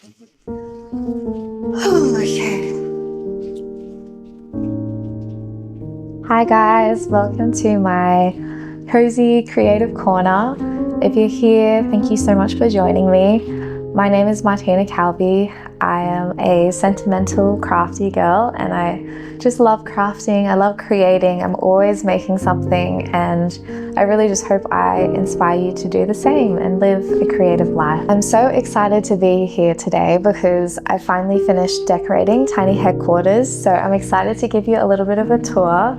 Okay. Hi guys, welcome to my cozy creative corner. If you're here, thank you so much for joining me. My name is Martina. I am a sentimental crafty girl and I just love crafting. I love creating. I'm always making something and I really just hope I inspire you to do the same and live a creative life. I'm so excited to be here today because I finally finished decorating Tiny Headquarters, so I'm excited to give you a little bit of a tour.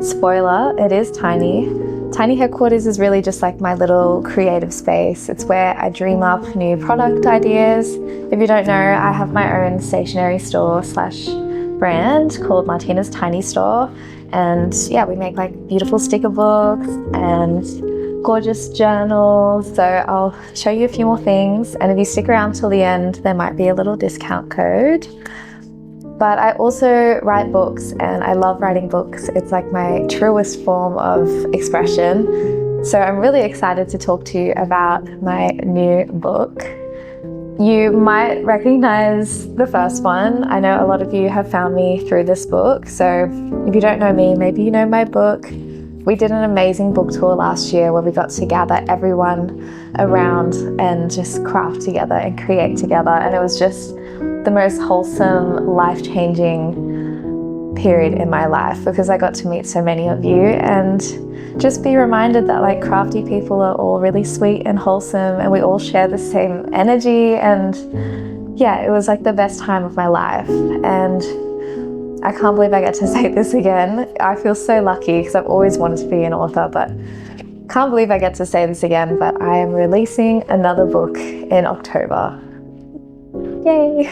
Spoiler, it is tiny. Tiny Headquarters is really just like my little creative space. It's where I dream up new product ideas. If you don't know, I have my own stationery store slash brand called Martina's Tiny Store. And yeah, we make like beautiful sticker books and gorgeous journals. So I'll show you a few more things. And if you stick around till the end, there might be a little discount code. But I also write books and I love writing books. It's like my truest form of expression. So I'm really excited to talk to you about my new book. You might recognize the first one. I know a lot of you have found me through this book. So if you don't know me, maybe you know my book. We did an amazing book tour last year where we got to gather everyone around and just craft together and create together. And it was just the most wholesome, life-changing period in my life because I got to meet so many of you and just be reminded that like crafty people are all really sweet and wholesome and we all share the same energy. And yeah, it was like the best time of my life. And I can't believe I get to say this again. I feel so lucky because I've always wanted to be an author, but can't believe I get to say this again, but I am releasing another book in October. Yay!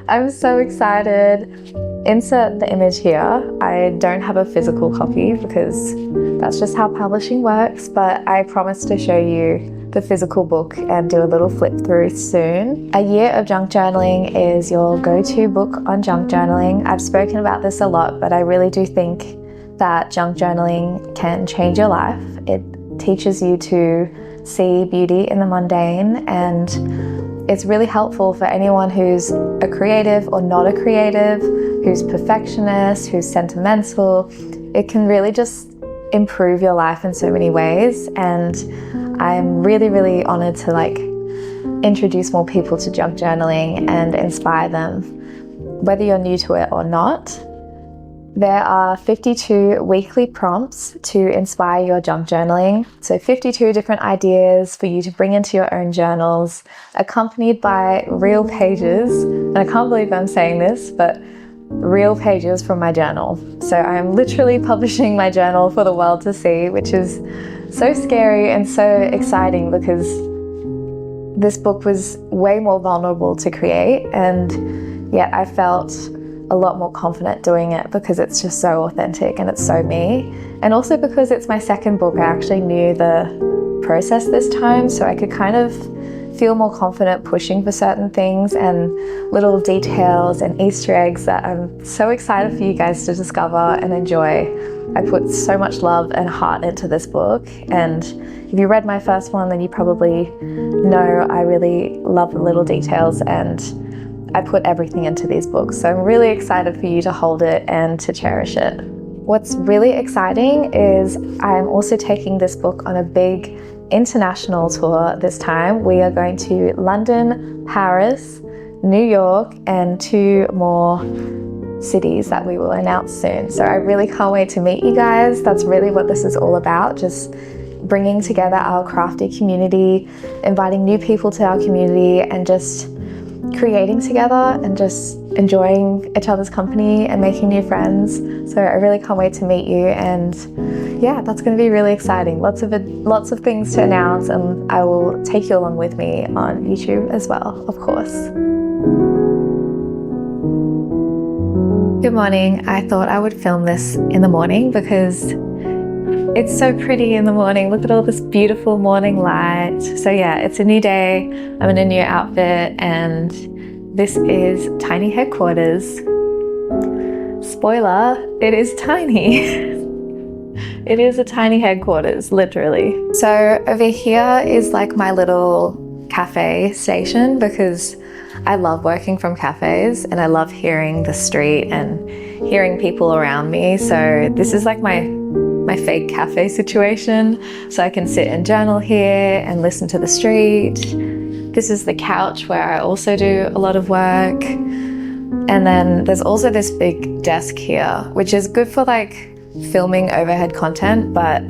I'm so excited. Insert the image here. I don't have a physical copy because that's just how publishing works, but I promise to show you the physical book and do a little flip through soon. A Year of Junk Journaling is your go-to book on junk journaling. I've spoken about this a lot, but I really do think that junk journaling can change your life. It teaches you to see beauty in the mundane, and it's really helpful for anyone who's a creative or not a creative, who's perfectionist, who's sentimental. It can really just improve your life in so many ways, and I'm really, really honored to like introduce more people to junk journaling and inspire them, whether you're new to it or not. There are 52 weekly prompts to inspire your junk journaling. So 52 different ideas for you to bring into your own journals, accompanied by real pages. And I can't believe I'm saying this, but real pages from my journal. So I'm literally publishing my journal for the world to see, which is so scary and so exciting because this book was way more vulnerable to create, and yet I felt a lot more confident doing it because it's just so authentic and it's so me. And also because it's my second book, I actually knew the process this time, so I could kind of feel more confident pushing for certain things and little details and Easter eggs that I'm so excited for you guys to discover and enjoy. I put so much love and heart into this book, and if you read my first one, then you probably know I really love the little details and I put everything into these books. So I'm really excited for you to hold it and to cherish it. What's really exciting is I'm also taking this book on a big international tour this time. We are going to London, Paris, New York, and 2 more cities that we will announce soon. So I really can't wait to meet you guys. That's really what this is all about, just bringing together our crafty community, inviting new people to our community, and just creating together and just enjoying each other's company and making new friends. So I really can't wait to meet you, and yeah, that's going to be really exciting. Lots of things to announce, and I will take you along with me on YouTube as well, of course. Good morning. I thought I would film this in the morning because it's so pretty in the morning. Look at all this beautiful morning light. So yeah, it's a new day. I'm in a new outfit and this is Tiny Headquarters. Spoiler, it is tiny. It is a tiny headquarters, literally. So over here is like my little cafe station because I love working from cafes and I love hearing the street and hearing people around me. So this is like my fake cafe situation. So I can sit and journal here and listen to the street. This is the couch where I also do a lot of work. And then there's also this big desk here, which is good for like filming overhead content, but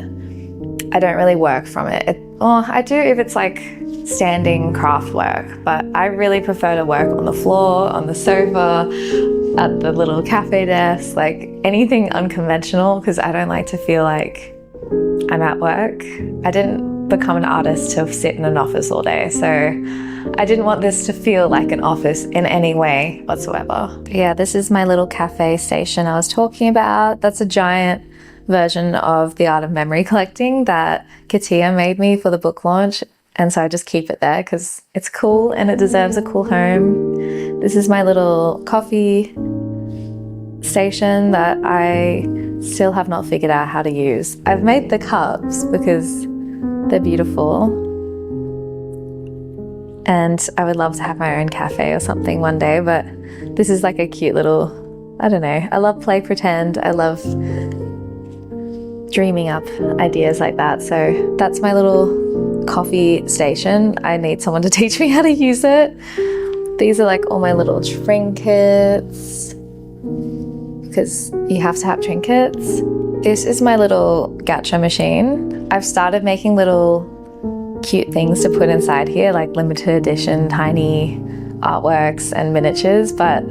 I don't really work from it. I do if it's like standing craft work, but I really prefer to work on the floor, on the sofa, at the little cafe desk, like anything unconventional, because I don't like to feel like I'm at work. I didn't become an artist to sit in an office all day, so I didn't want this to feel like an office in any way whatsoever. Yeah, this is my little cafe station I was talking about. That's a giant version of The Art of Memory Collecting that Katia made me for the book launch. And so I just keep it there because it's cool and it deserves a cool home. This is my little coffee station that I still have not figured out how to use. I've made the cups because they're beautiful. And I would love to have my own cafe or something one day, but this is like a cute little, I don't know. I love play pretend. I love dreaming up ideas like that. So that's my little coffee station. I need someone to teach me how to use it. These are like all my little trinkets because you have to have trinkets. This is my little gacha machine. I've started making little cute things to put inside here, like limited edition tiny artworks and miniatures, but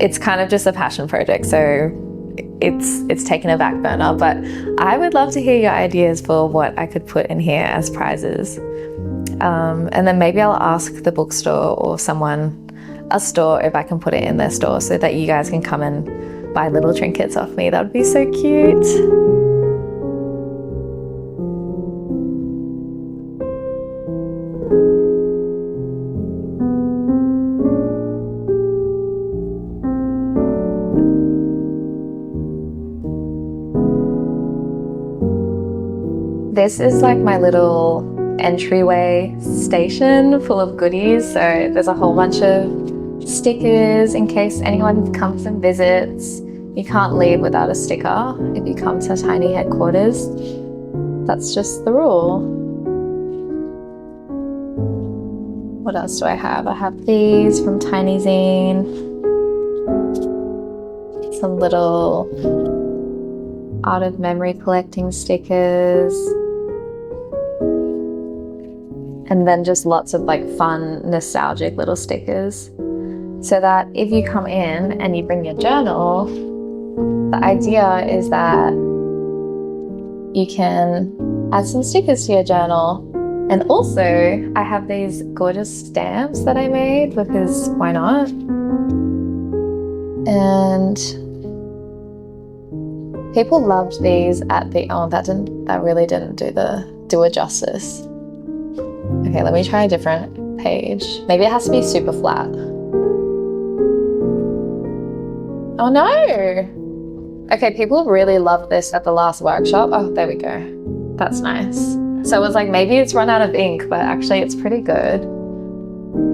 it's kind of just a passion project, so it's taken a back burner. But I would love to hear your ideas for what I could put in here as prizes. And then maybe I'll ask the bookstore or a store if I can put it in their store so that you guys can come and buy little trinkets off me. That would be so cute. This is like my little entryway station full of goodies. So there's a whole bunch of stickers in case anyone comes and visits. You can't leave without a sticker if you come to Tiny Headquarters. That's just the rule. What else do I have? I have these from Tiny Zine. Some little Art of Memory Collecting stickers. And then just lots of like fun, nostalgic little stickers. So that if you come in and you bring your journal, the idea is that you can add some stickers to your journal. And also, I have these gorgeous stamps that I made because why not? And people loved these at the, that really didn't do it justice. Okay, let me try a different page. Maybe it has to be super flat. Oh no! Okay, people really loved this at the last workshop. Oh, there we go. That's nice. So it was like, maybe it's run out of ink, but actually it's pretty good.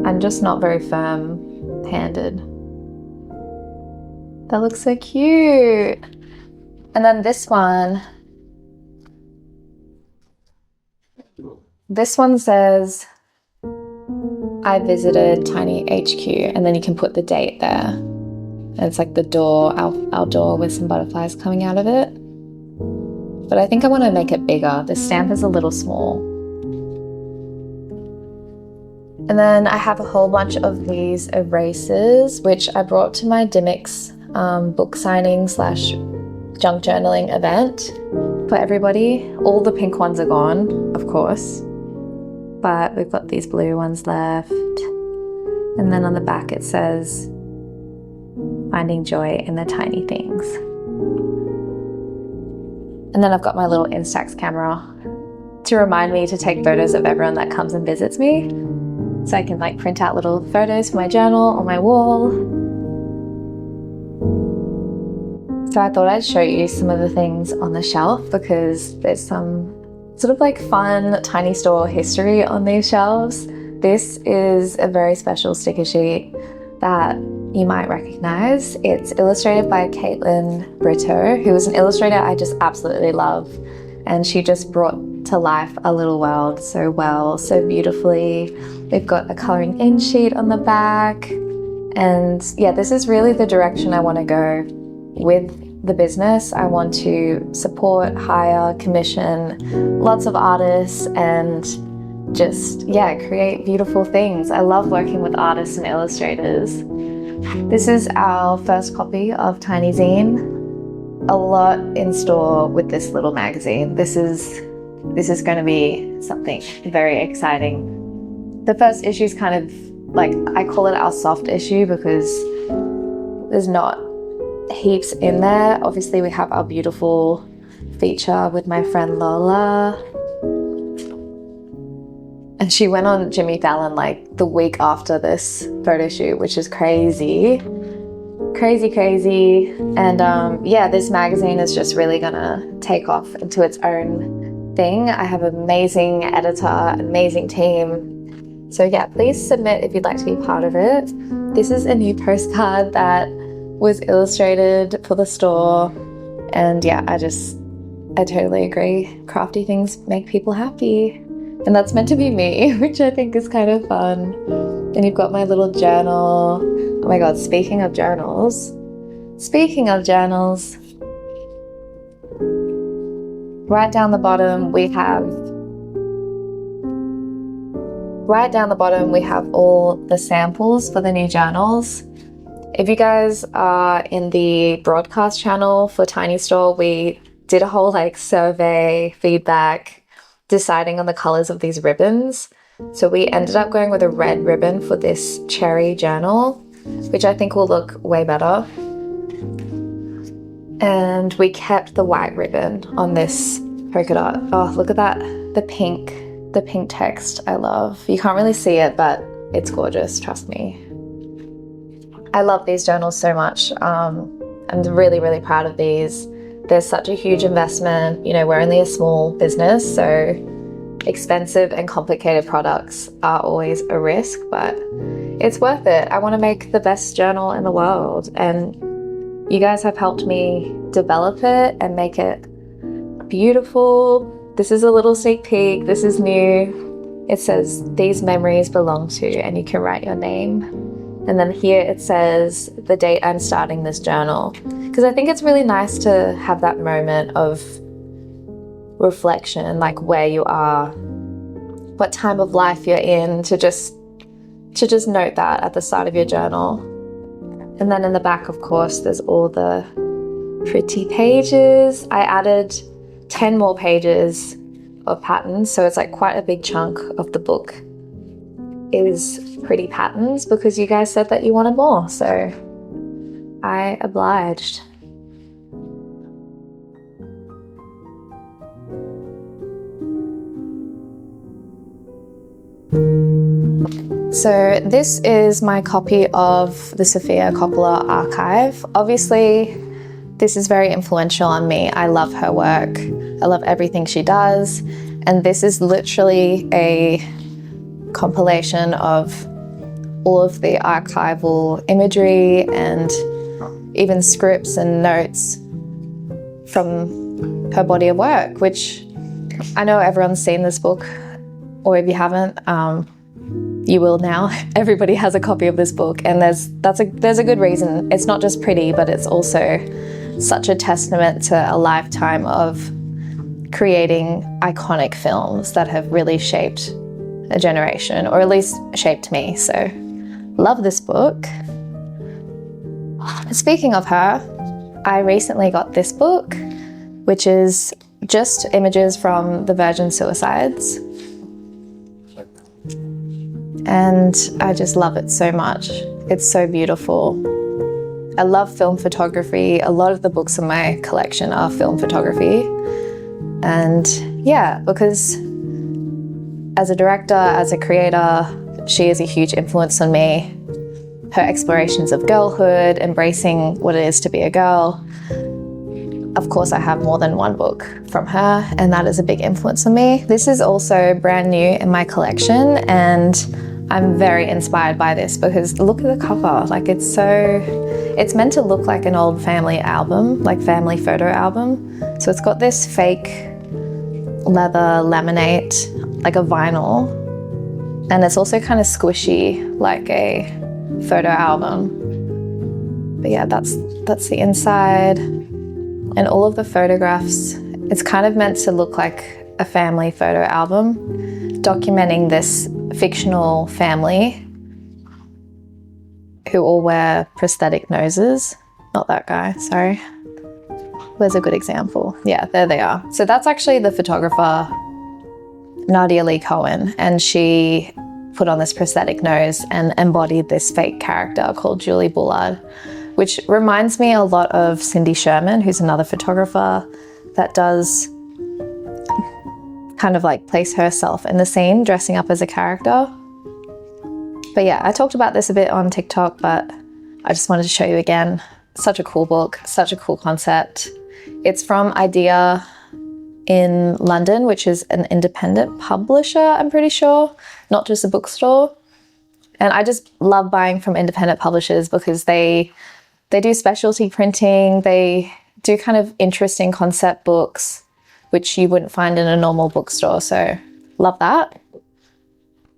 I'm just not very firm-handed. That looks so cute. And then this one says, I visited Tiny HQ, and then you can put the date there. And it's like the door, our door with some butterflies coming out of it. But I think I want to make it bigger. The stamp is a little small. And then I have a whole bunch of these erasers, which I brought to my Dimmicks book signing / junk journaling event for everybody. All the pink ones are gone, of course. But we've got these blue ones left. And then on the back it says, finding joy in the tiny things. And then I've got my little Instax camera to remind me to take photos of everyone that comes and visits me. So I can like print out little photos for my journal on my wall. So I thought I'd show you some of the things on the shelf because there's some sort of like fun tiny store history on these shelves. This is a very special sticker sheet that you might recognize. It's illustrated by Caitlin Brito, who is an illustrator I just absolutely love. And she just brought to life a little world so well, so beautifully. We've got a colouring in sheet on the back. And yeah, this is really the direction I want to go with the business. I want to support, hire, commission lots of artists and just, yeah, create beautiful things. I love working with artists and illustrators. This is our first copy of Tiny Zine. A lot in store with this little magazine. This is going to be something very exciting. The first issue is kind of like, I call it our soft issue because there's not heaps in there. Obviously we have our beautiful feature with my friend Lola. And she went on Jimmy Fallon like the week after this photo shoot, which is crazy. And yeah, this magazine is just really gonna take off into its own thing. I have an amazing editor, amazing team. So yeah, please submit if you'd like to be part of it. This is a new postcard that was illustrated for the store. And yeah, I totally agree. Crafty things make people happy. And that's meant to be me, which I think is kind of fun. And you've got my little journal. Oh my God, speaking of journals, right down the bottom we have all the samples for the new journals. If you guys are in the broadcast channel for Tiny Store, we did a whole like survey, feedback, deciding on the colors of these ribbons. So we ended up going with a red ribbon for this cherry journal, which I think will look way better. And we kept the white ribbon on this polka dot. Oh, look at that. The pink text I love. You can't really see it, but it's gorgeous, trust me. I love these journals so much. I'm really, really proud of these. There's such a huge investment. You know, we're only a small business, so expensive and complicated products are always a risk, but it's worth it. I want to make the best journal in the world, and you guys have helped me develop it and make it beautiful. This is a little sneak peek. This is new. It says, "These memories belong to," and you can write your name. And then here it says the date I'm starting this journal, because I think it's really nice to have that moment of reflection, like where you are, what time of life you're in, to just note that at the start of your journal. And then in the back, of course, there's all the pretty pages. I added 10 more pages of patterns, so it's like quite a big chunk of the book is pretty patterns because you guys said that you wanted more, so I obliged. So this is my copy of the Sofia Coppola archive. Obviously, this is very influential on me. I love her work. I love everything she does. And this is literally a compilation of all of the archival imagery and even scripts and notes from her body of work, which I know everyone's seen this book, or if you haven't, you will now. Everybody has a copy of this book, and there's a good reason. It's not just pretty, but it's also such a testament to a lifetime of creating iconic films that have really shaped a generation, or at least shaped me. So love this book. Speaking of her, I recently got this book, which is just images from the Virgin Suicides. And I just love it so much. It's so beautiful. I love film photography. A lot of the books in my collection are film photography. And yeah, because as a director, as a creator, she is a huge influence on me. Her explorations of girlhood, embracing what it is to be a girl. Of course, I have more than one book from her, and that is a big influence on me. This is also brand new in my collection, and I'm very inspired by this because look at the cover. Like it's meant to look like an old family album, like family photo album. So it's got this fake leather laminate, like a vinyl, and it's also kind of squishy, like a photo album. But yeah, that's the inside. And all of the photographs, it's kind of meant to look like a family photo album, documenting this fictional family who all wear prosthetic noses. Not that guy, sorry. Where's a good example? Yeah, there they are. So that's actually the photographer, Nadia Lee Cohen, and she put on this prosthetic nose and embodied this fake character called Julie Bullard, which reminds me a lot of Cindy Sherman, who's another photographer that does kind of like place herself in the scene, dressing up as a character. But yeah, I talked about this a bit on TikTok, but I just wanted to show you again. Such a cool book, such a cool concept. It's from Idea in London, which is an independent publisher, I'm pretty sure, not just a bookstore. And I just love buying from independent publishers because they do specialty printing, they do kind of interesting concept books, which you wouldn't find in a normal bookstore, so love that.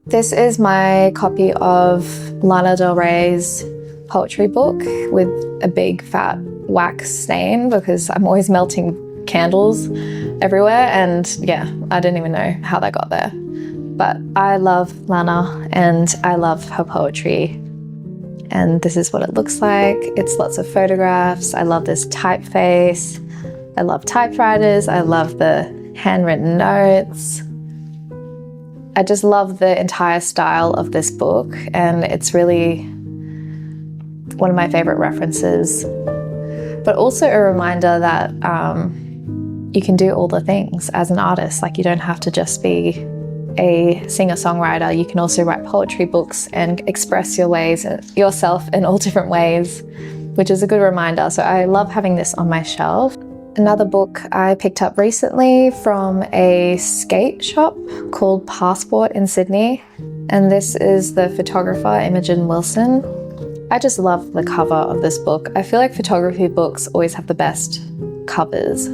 This is my copy of Lana Del Rey's poetry book with a big fat wax stain because I'm always melting candles everywhere, and yeah, I don't even know how that got there. But I love Lana and I love her poetry. And this is what it looks like. It's lots of photographs. I love this typeface. I love typewriters. I love the handwritten notes. I just love the entire style of this book, and it's really one of my favorite references. But also a reminder that you can do all the things as an artist. Like, you don't have to just be a singer-songwriter. You can also write poetry books and express yourself in all different ways, which is a good reminder. So I love having this on my shelf. Another book I picked up recently from a skate shop called Passport in Sydney, and this is the photographer Imogen Wilson. I just love the cover of this book. I feel like photography books always have the best covers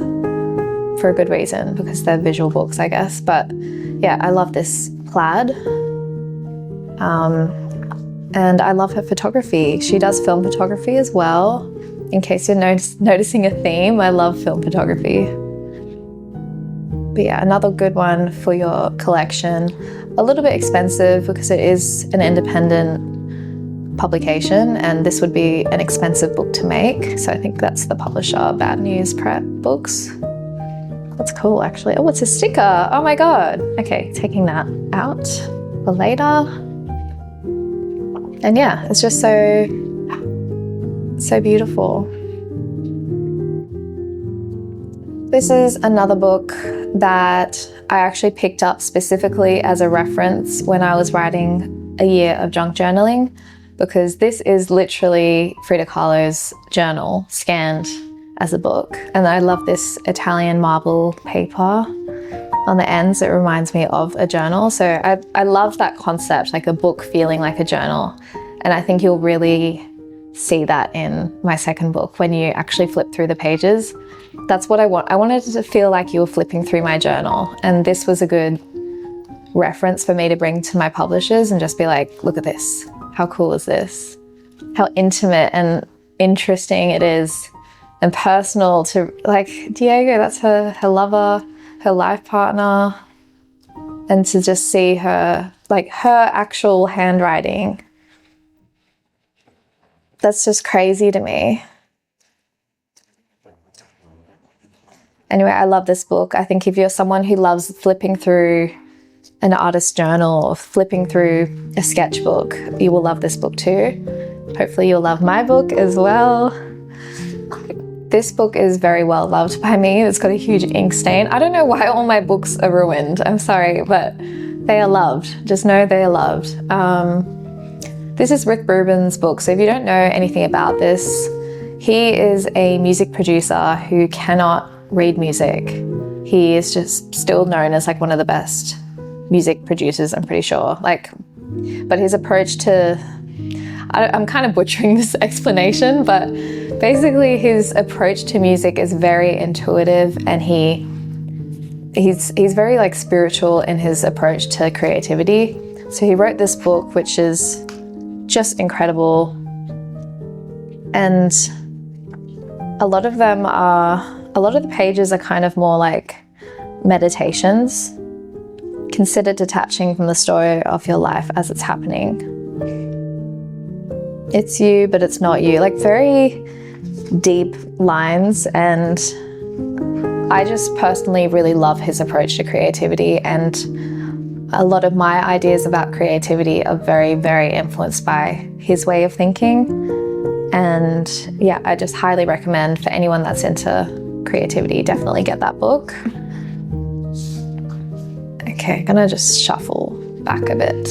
for a good reason, because they're visual books, I guess. But yeah, I love this plaid. And I love her photography. She does film photography as well. In case you're noticing a theme, I love film photography. But yeah, another good one for your collection. A little bit expensive because it is an independent publication, and this would be an expensive book to make. So I think that's the publisher, Bad News Prep Books. That's cool, actually. Oh, it's a sticker. Oh my God. Okay, taking that out for later. And yeah, it's just so beautiful. This is another book that I actually picked up specifically as a reference when I was writing a year of junk journaling, because this is literally Frida Kahlo's journal scanned as a book. And I love this Italian marble paper on the ends. It reminds me of a journal. So I love that concept, like a book feeling like a journal. And I think you'll really see that in my second book when you actually flip through the pages. That's what I want. I wanted it to feel like you were flipping through my journal. And this was a good reference for me to bring to my publishers and just be like, look at this. How cool is this? How intimate and interesting it is. And personal to, like, Diego, that's her lover, her life partner. And to just see her, like, her actual handwriting. That's just crazy to me. Anyway, I love this book. I think if you're someone who loves flipping through an artist's journal or flipping through a sketchbook, you will love this book too. Hopefully you'll love my book as well. This book is very well loved by me. It's got a huge ink stain. I don't know why all my books are ruined. I'm sorry, but they are loved. Just know they are loved. This is Rick Rubin's book. So if you don't know anything about this, he is a music producer who cannot read music. He is just still known as like one of the best music producers, I'm pretty sure. Like But his approach to, I'm kind of butchering this explanation, but basically his approach to music is very intuitive, and he's very like spiritual in his approach to creativity. So he wrote this book, which is just incredible. And a lot of the pages are kind of more like meditations. Consider detaching from the story of your life as it's happening. It's you, but it's not you. Like very deep lines, and I just personally really love his approach to creativity, and a lot of my ideas about creativity are very, very influenced by his way of thinking. And yeah, I just highly recommend for anyone that's into creativity, definitely get that book. Okay, gonna just shuffle back a bit.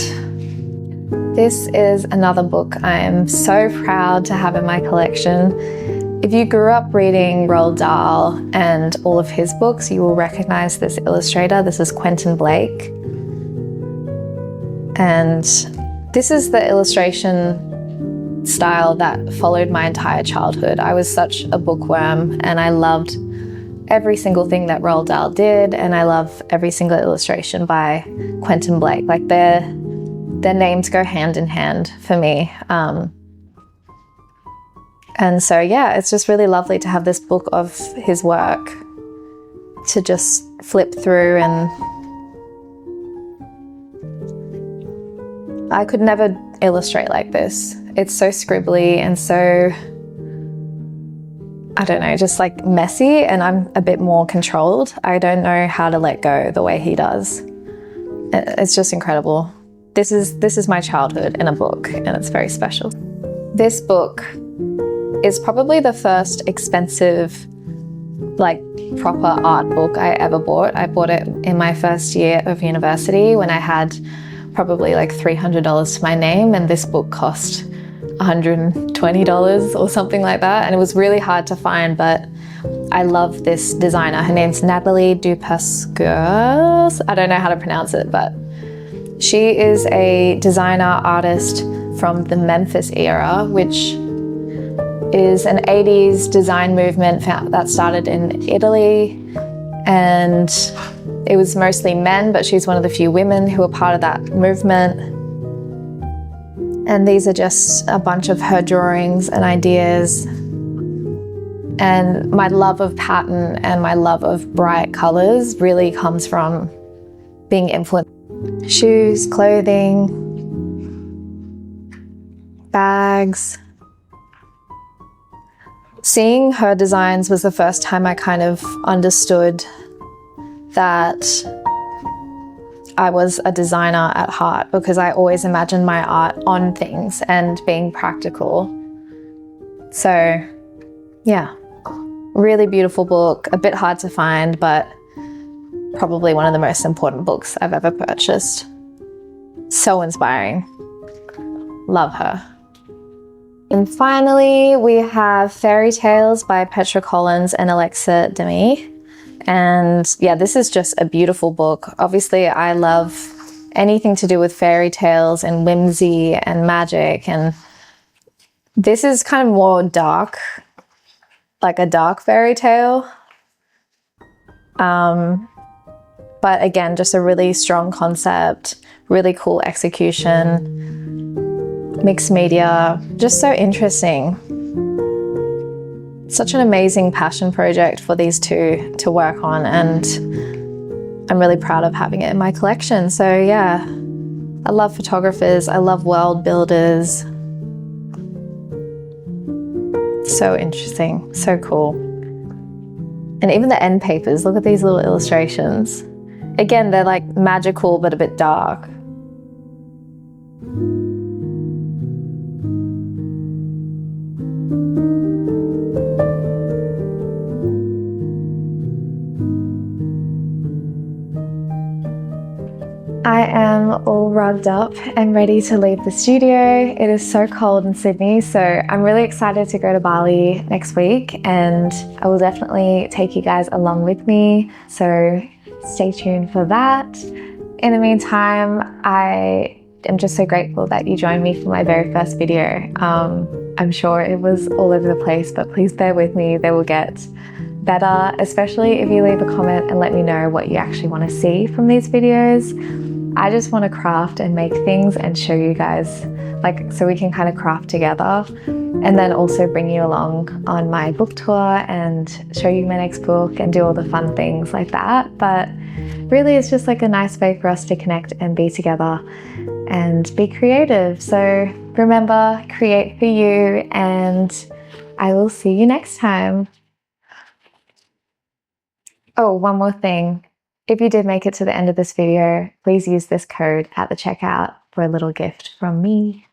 This is another book I'm so proud to have in my collection. If you grew up reading Roald Dahl and all of his books, you will recognize this illustrator. This is Quentin Blake. And this is the illustration style that followed my entire childhood. I was such a bookworm, and I loved every single thing that Roald Dahl did, and I love every single illustration by Quentin Blake. Like their names go hand in hand for me. And so yeah, it's just really lovely to have this book of his work to just flip through, and I could never illustrate like this. It's so scribbly and so, I don't know, just like messy, and I'm a bit more controlled. I don't know how to let go the way he does. It's just incredible. This is my childhood in a book, and it's very special. This book is probably the first expensive, like proper art book I ever bought. I bought it in my first year of university when I had probably like $300 to my name, and this book cost $120 or something like that. And it was really hard to find, but I love this designer. Her name's Natalie Dupasqueur. I don't know how to pronounce it, but she is a designer artist from the Memphis era, which is an 80s design movement that started in Italy, and it was mostly men, but she's one of the few women who were part of that movement. And these are just a bunch of her drawings and ideas. And my love of pattern and my love of bright colors really comes from being influenced. Shoes, clothing, bags. Seeing her designs was the first time I kind of understood that I was a designer at heart, because I always imagined my art on things and being practical. So yeah, really beautiful book, a bit hard to find, but probably one of the most important books I've ever purchased. So inspiring. Love her. And finally, we have Fairy Tales by Petra Collins and Alexa Demie. And yeah, this is just a beautiful book. Obviously, I love anything to do with fairy tales and whimsy and magic. And this is kind of more dark, like a dark fairy tale. But again, just a really strong concept, really cool execution, mixed media, just so interesting. Such an amazing passion project for these two to work on, and I'm really proud of having it in my collection. So yeah, I love photographers, I love world builders. So interesting, so cool. And even the end papers, look at these little illustrations. Again, they're like magical but a bit dark. I am all rugged up and ready to leave the studio. It is so cold in Sydney, so I'm really excited to go to Bali next week, and I will definitely take you guys along with me, so stay tuned for that. In the meantime, I am just so grateful that you joined me for my very first video. I'm sure it was all over the place, but please bear with me. They will get better, especially if you leave a comment and let me know what you actually want to see from these videos. I just want to craft and make things and show you guys, like, so we can kind of craft together, and then also bring you along on my book tour and show you my next book and do all the fun things like that. But really, it's just like a nice way for us to connect and be together and be creative. So remember, create for you, and I will see you next time. Oh, one more thing. If you did make it to the end of this video, please use this code at the checkout for a little gift from me.